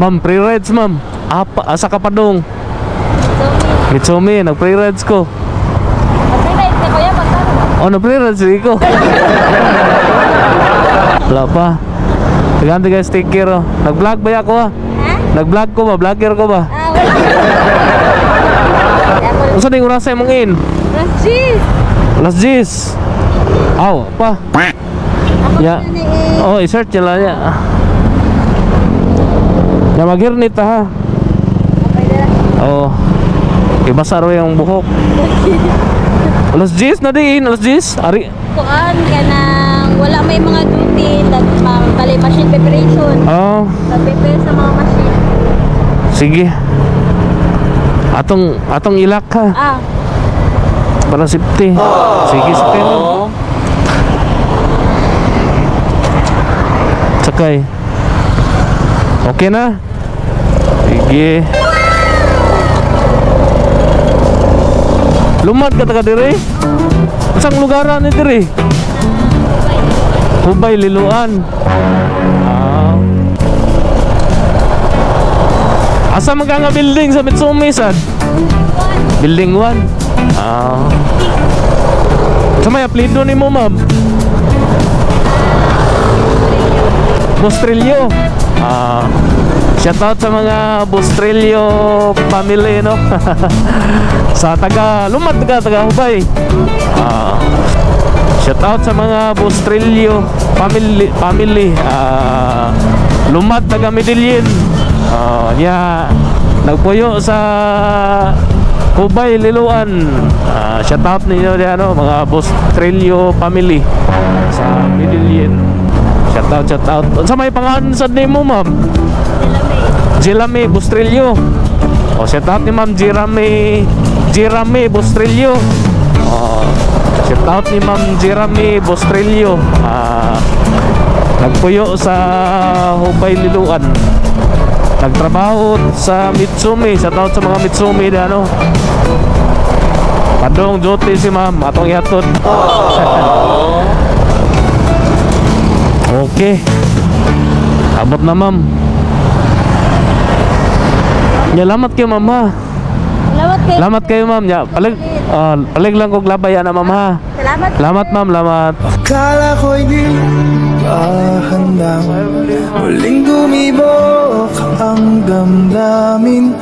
Ma'am, pre-rides ma'am. Asa ka pa dong? Mitsumi, nag-pre-rides ko. Mag-ride ka kuya, magkano? Oh, nag-pre-rides ko. Wala pa. Tigante guys, take care oh. Nag-vlog ba ako ha? Nag-vlog ko ba? Vlogger ko ba? Wala. Usa ding oras ay mong in? Cheese! Last G's. Aw, pa. Ya. Oh, i-search nila niya. Ya mag-hernit ha. Oh. Ibasa raw yung buhok. Alas 10 na din, alas 10. Ari. Kuan ka nang wala may mga duty, bali machine preparation. Oh, Prepare sa mga machine. sige. Atong ilak ha. Para safety. Sige, sakay mo. Sakay. Okay na? Sige. Lumad ka taga diri? Isang lugaran ni diri? Hubay, Liloan. Asa man ka nga building sa Mitsumi sad? Building 1. Sa may apelido ni mo, ma'am? Bustrillo. Shout out sa mga Bustrillo family, no? Sa taga Lumad, taga Hubay. Shout out sa mga Bustrillo family. Lumad, taga Medellin. Nagpuyo sa Hubay, Liloan. Shout out ninyo diyan, no? Mga Bustrillo family sa Medellin. Shout out. Sa may pangalan sa name mo, ma'am? Jeremy Bustrillo. Shout out ni ma'am Jeremy Bustrillo. Shout out ni ma'am Jeremy Bustrillo. Nagpuyo sa Hubay, Liloan. Nagtrabaho sa Mitsumi. Shout out sa mga Mitsumi diyan, no? Padong duty si ma'am, atong ihatod. Okay. Abot na, ma'am. Salamat kayo, ma'am ha. Salamat kayo, ma'am. Palig lang kong labay na, ma'am ha. Salamat, ma'am. Salamat. Akala ko'y di pa handang muling gumibok ang damdamin.